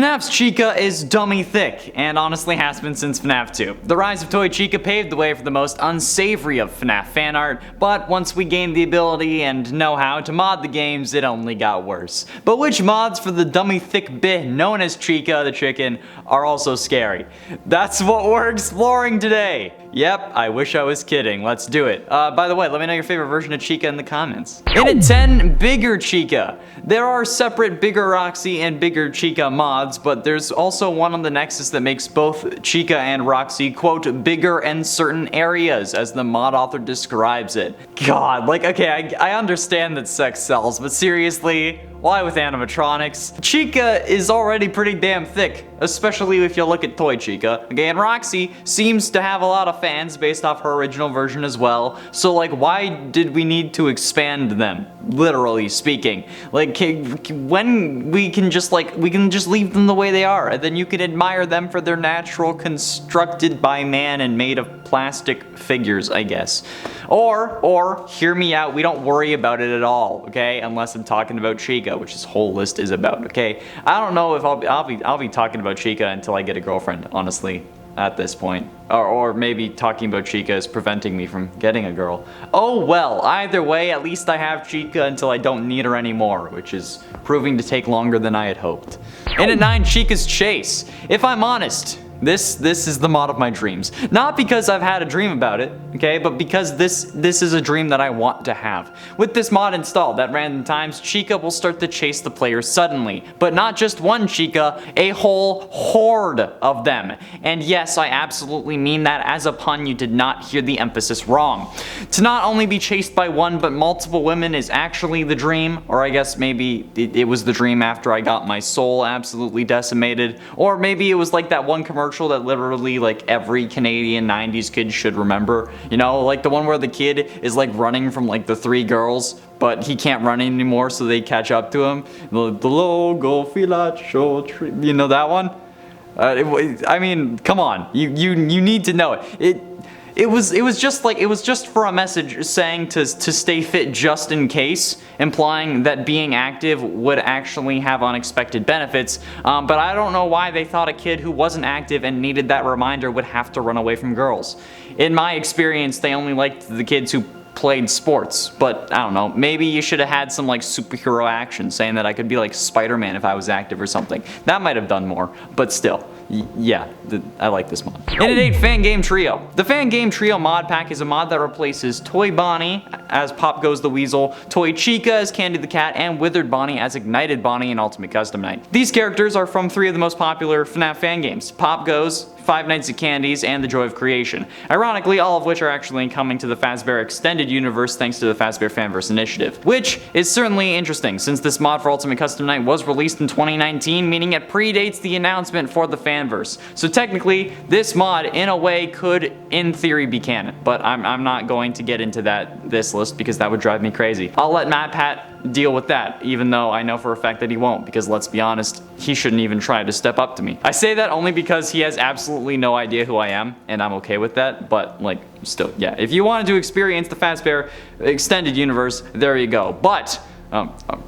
FNAF's Chica is Dummy Thicc, and honestly has been since FNAF 2. The rise of Toy Chica paved the way for the most unsavory of FNAF fan art, but once we gained the ability and know-how to mod the games, it only got worse. But which mods for the Dummy Thicc bit known as Chica the Chicken are also scary? That's what we're exploring today! Yep, I wish I was kidding. Let's do it. By the way, let me know your favorite version of Chica in the comments. In at 10, Bigger Chica. There are separate Bigger Roxy and Bigger Chica mods, but there's also one on the Nexus that makes both Chica and Roxy, quote, bigger in certain areas, as the mod author describes it. God, like, okay, I understand that sex sells, but seriously? Why with animatronics? Chica is already pretty damn thick, especially if you look at Toy Chica. Okay, and Roxy seems to have a lot of fans based off her original version as well, so like why did we need to expand them, literally speaking? Like when we can just leave them the way they are, and then you can admire them for their natural, constructed by man and made of plastic figures, I guess. Or hear me out, we don't worry about it at all, okay? Unless I'm talking about Chica, which this whole list is about, okay? I don't know if I'll be talking about Chica until I get a girlfriend, honestly, at this point. Or maybe talking about Chica is preventing me from getting a girl. Oh well, either way, at least I have Chica until I don't need her anymore, which is proving to take longer than I had hoped. In at 9, Chica's Chase. If I'm honest, this is the mod of my dreams. Not because I've had a dream about it, okay, but because this is a dream that I want to have. With this mod installed, at random times, Chica will start to chase the player suddenly. But not just one Chica, a whole horde of them. And yes, I absolutely mean that as a pun, you did not hear the emphasis wrong. To not only be chased by one, but multiple women is actually the dream, or I guess maybe it was the dream after I got my soul absolutely decimated, or maybe it was like that one commercial that literally like every Canadian 90s kid should remember. You know, like the one where the kid is like running from like the 3 girls, but he can't run anymore, so they catch up to him. The logo filacho tree. You know that one? I mean, come on. You need to know it. It was just for a message saying to stay fit just in case, implying that being active would actually have unexpected benefits, but I don't know why they thought a kid who wasn't active and needed that reminder would have to run away from girls. In my experience, they only liked the kids who played sports, but I don't know, maybe you should have had some like superhero action saying that I could be like Spider-Man if I was active or something. That might have done more, but still. Yeah, I like this mod. In at 8, Fan Game Trio. The Fan Game Trio mod pack is a mod that replaces Toy Bonnie as Pop Goes the Weasel, Toy Chica as Candy the Cat, and Withered Bonnie as Ignited Bonnie in Ultimate Custom Night. These characters are from 3 of the most popular FNAF fan games, Pop Goes, Five Nights at Candy's, and The Joy of Creation. Ironically, all of which are actually coming to the Fazbear Extended Universe thanks to the Fazbear Fanverse Initiative. Which is certainly interesting, since this mod for Ultimate Custom Night was released in 2019, meaning it predates the announcement for the Fanverse. So technically, this mod, in a way, could, in theory, be canon. But I'm not going to get into this list because that would drive me crazy. I'll let MatPat deal with that, even though I know for a fact that he won't, because let's be honest, he shouldn't even try to step up to me. I say that only because he has absolutely no idea who I am, and I'm okay with that, but like, still, yeah. If you wanted to experience the Fazbear Extended Universe, there you go. But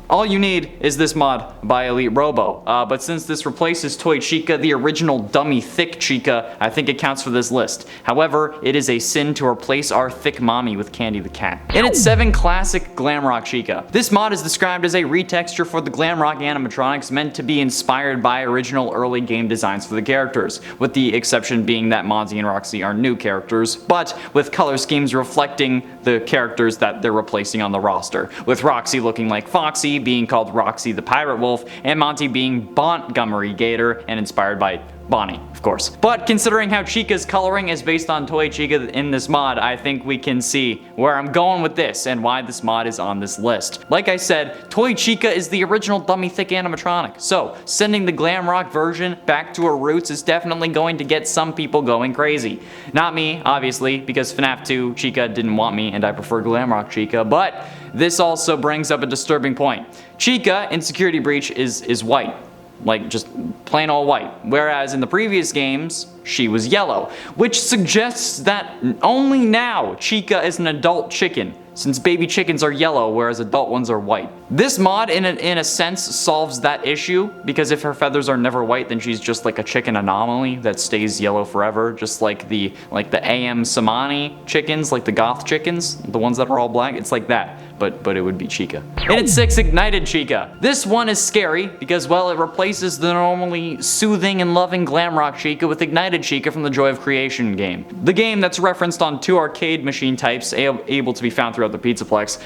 all you need is this mod by Elite Robo, but since this replaces Toy Chica, the original Dummy Thicc Chica, I think it counts for this list. However, it is a sin to replace our thick mommy with Candy the Cat. In at 7, Classic Glamrock Chica. This mod is described as a retexture for the Glamrock animatronics meant to be inspired by original early game designs for the characters, with the exception being that Monty and Roxy are new characters, but with color schemes reflecting the characters that they're replacing on the roster, with Roxy looking like Foxy, being called Roxy the Pirate Wolf, and Monty being Montgomery Gator, and inspired by Bonnie, of course. But considering how Chica's coloring is based on Toy Chica in this mod, I think we can see where I'm going with this and why this mod is on this list. Like I said, Toy Chica is the original Dummy Thicc animatronic, so sending the Glamrock version back to her roots is definitely going to get some people going crazy. Not me, obviously, because FNAF 2 Chica didn't want me and I prefer Glamrock Chica, but this also brings up a disturbing point. Chica in Security Breach is white. Like just plain old white, whereas in the previous games she was yellow, which suggests that only now Chica is an adult chicken, since baby chickens are yellow whereas adult ones are white. This mod in a sense solves that issue, because if her feathers are never white, then she's just like a chicken anomaly that stays yellow forever, just like the AM Samani chickens, like the goth chickens, the ones that are all black. It's like that, but it would be Chica. And it's 6 ignited Chica. This one is scary because, well, it replaces the normally soothing and loving Glamrock Chica with ignited Chica from the Joy of Creation game. The game that's referenced on 2 arcade machine types able to be found throughout the Pizzaplex.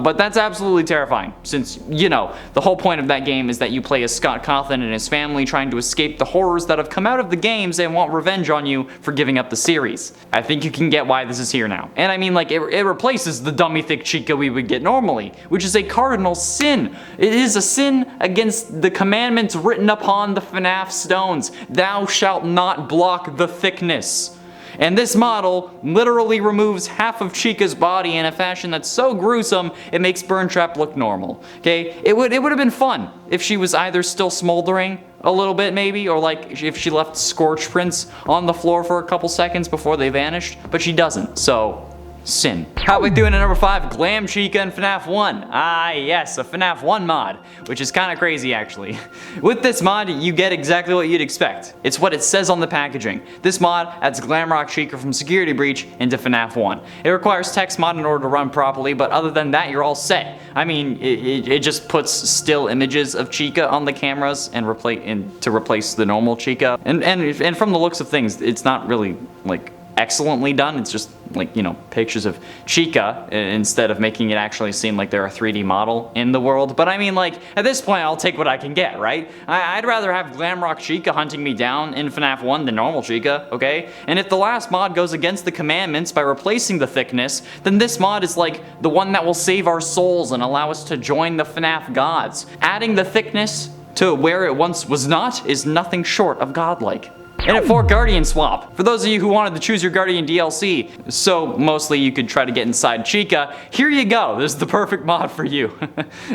But that's absolutely terrifying, since, you know, the whole point of that game is that you play as Scott Cawthon and his family trying to escape the horrors that have come out of the games and want revenge on you for giving up the series. I think you can get why this is here now. And I mean, like, it replaces the Dummy Thicc Chica we would get normally, which is a cardinal sin. It is a sin against the commandments written upon the FNAF stones. Thou shalt not block the thickness. And this model literally removes half of Chica's body in a fashion that's so gruesome it makes Burntrap look normal. Okay, it would have been fun if she was either still smoldering a little bit maybe, or like if she left scorch prints on the floor for a couple seconds before they vanished, but she doesn't, so sin. How we doing at number 5? Glam Chica in FNAF 1. Ah yes, a FNAF 1 mod, which is kind of crazy actually. With this mod, you get exactly what you'd expect. It's what it says on the packaging. This mod adds Glamrock Chica from Security Breach into FNAF 1. It requires text mod in order to run properly, but other than that, you're all set. I mean, it just puts still images of Chica on the cameras and to replace the normal Chica. And from the looks of things, it's not really like excellently done. It's just like, you know, pictures of Chica instead of making it actually seem like they're a 3D model in the world. But I mean, like, at this point I'll take what I can get, right? I'd rather have Glamrock Chica hunting me down in FNAF 1 than normal Chica, okay? And if the last mod goes against the commandments by replacing the thickness, then this mod is like the one that will save our souls and allow us to join the FNAF gods. Adding the thickness to where it once was not is nothing short of godlike. And at 4, Guardian Swap. For those of you who wanted to choose your Guardian DLC, so mostly you could try to get inside Chica, here you go. This is the perfect mod for you.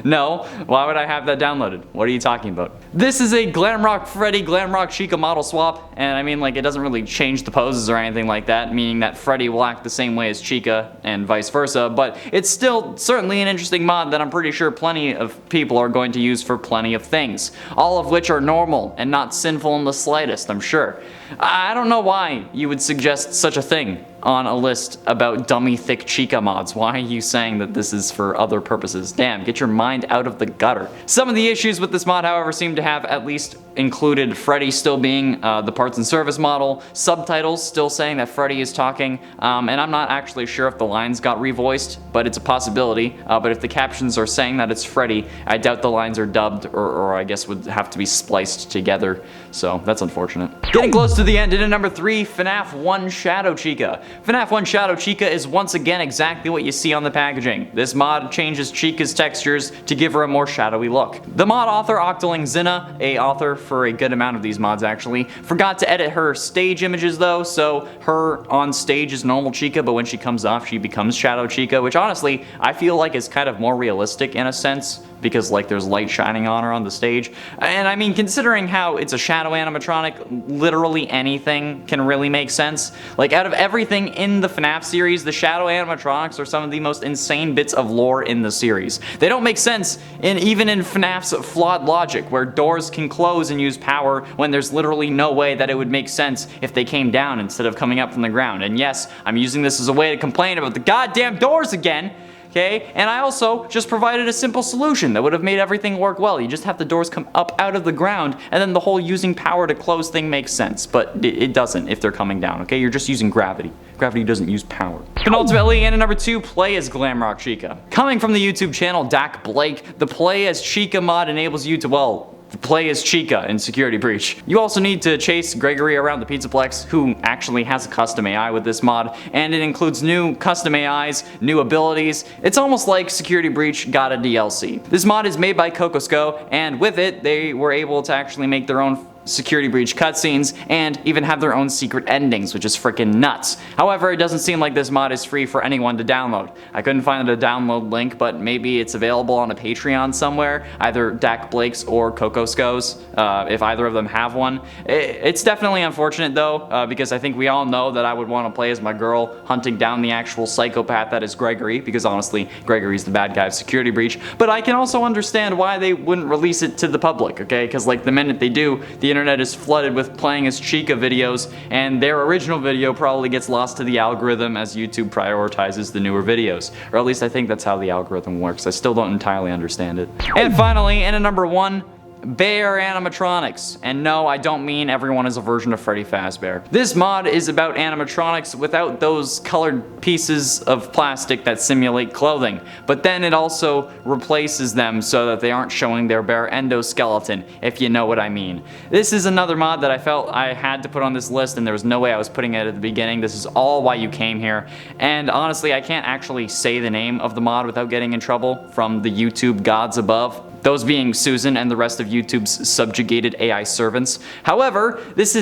No, why would I have that downloaded? What are you talking about? This is a Glamrock Freddy, Glamrock Chica model swap, and I mean, like, it doesn't really change the poses or anything like that, meaning that Freddy will act the same way as Chica and vice versa, but it's still certainly an interesting mod that I'm pretty sure plenty of people are going to use for plenty of things, all of which are normal and not sinful in the slightest, I'm sure. I don't know why you would suggest such a thing on a list about Dummy Thicc Chica mods. Why are you saying that this is for other purposes? Damn, get your mind out of the gutter. Some of the issues with this mod, however, seem to have at least included Freddy still being the parts and service model, subtitles still saying that Freddy is talking, and I'm not actually sure if the lines got revoiced, but it's a possibility. But if the captions are saying that it's Freddy, I doubt the lines are dubbed, or I guess would have to be spliced together, so that's unfortunate. Getting close to the end, and at number 3, FNAF 1 Shadow Chica. FNAF 1 Shadow Chica is once again exactly what you see on the packaging. This mod changes Chica's textures to give her a more shadowy look. The mod author, Octoling Zinna, a author for a good amount of these mods actually, forgot to edit her stage images though, so her on stage is normal Chica, but when she comes off she becomes Shadow Chica, which honestly I feel like is kind of more realistic in a sense, because like there's light shining on her on the stage. And I mean, considering how it's a shadow animatronic, literally anything can really make sense. Like out of everything in the FNAF series, the shadow animatronics are some of the most insane bits of lore in the series. They don't make sense even in FNAF's flawed logic, where doors can close and use power when there's literally no way that it would make sense if they came down instead of coming up from the ground. And yes, I'm using this as a way to complain about the goddamn doors again. Okay, and I also just provided a simple solution that would have made everything work well. You just have the doors come up out of the ground, and then the whole using power to close thing makes sense, but it doesn't if they're coming down, okay? You're just using gravity. Gravity doesn't use power. And ultimately, and at number 2, play as Glamrock Chica. Coming from the YouTube channel Dak Blake, the play as Chica mod enables you to, well, play as Chica in Security Breach. You also need to chase Gregory around the Pizzaplex, who actually has a custom AI with this mod, and it includes new custom AIs, new abilities. It's almost like Security Breach got a DLC. This mod is made by Cocosco, and with it, they were able to actually make their own security breach cutscenes, and even have their own secret endings, which is freaking nuts. However, it doesn't seem like this mod is free for anyone to download. I couldn't find a download link, but maybe it's available on a Patreon somewhere, either Dak Blake's or Cocosco's, if either of them have one. It's definitely unfortunate though, because I think we all know that I would want to play as my girl hunting down the actual psychopath that is Gregory, because honestly, Gregory's the bad guy of security breach. But I can also understand why they wouldn't release it to the public, okay? Because like the minute they do, the internet is flooded with playing as Chica videos, and their original video probably gets lost to the algorithm as YouTube prioritizes the newer videos. Or at least I think that's how the algorithm works. I still don't entirely understand it. And finally, in at number 1, Bear animatronics. And no, I don't mean everyone is a version of Freddy Fazbear. This mod is about animatronics without those colored pieces of plastic that simulate clothing, but then it also replaces them so that they aren't showing their bare endoskeleton, if you know what I mean. This is another mod that I felt I had to put on this list, and there was no way I was putting it at the beginning. This is all why you came here, and honestly, I can't actually say the name of the mod without getting in trouble from the YouTube gods above. Those being Susan and the rest of YouTube's subjugated AI servants. However, they're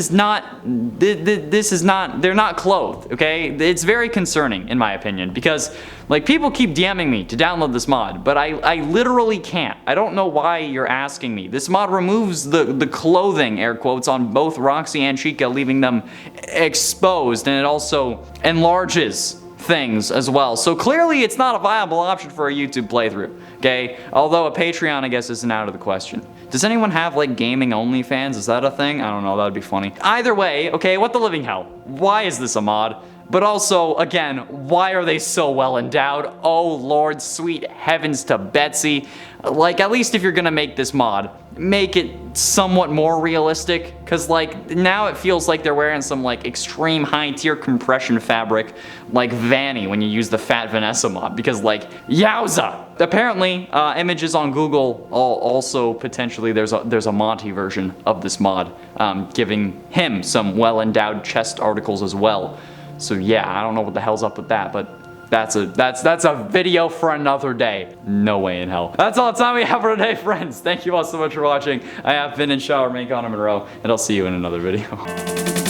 not clothed, okay? It's very concerning in my opinion, because like people keep DMing me to download this mod, but I literally can't. I don't know why you're asking me. This mod removes the clothing, air quotes, on both Roxy and Chica, leaving them exposed, and it also enlarges things as well. So clearly it's not a viable option for a YouTube playthrough, okay? Although a Patreon I guess isn't out of the question. Does anyone have like gaming OnlyFans? Is that a thing? I don't know, that'd be funny. Either way, okay, what the living hell? Why is this a mod? But also, again, why are they so well endowed? Oh Lord, sweet heavens to Betsy. Like, at least if you're gonna make this mod, make it somewhat more realistic, because like now it feels like they're wearing some like extreme high tier compression fabric like Vanny when you use the Fat Vanessa mod, because like yowza. Apparently images on Google also potentially there's a Monty version of this mod, giving him some well endowed chest articles as well. So yeah, I don't know what the hell's up with that, but that's a video for another day. No way in hell. That's all the time we have for today, friends. Thank you all so much for watching. I have been in Shower, Connor Monroe, and I'll see you in another video.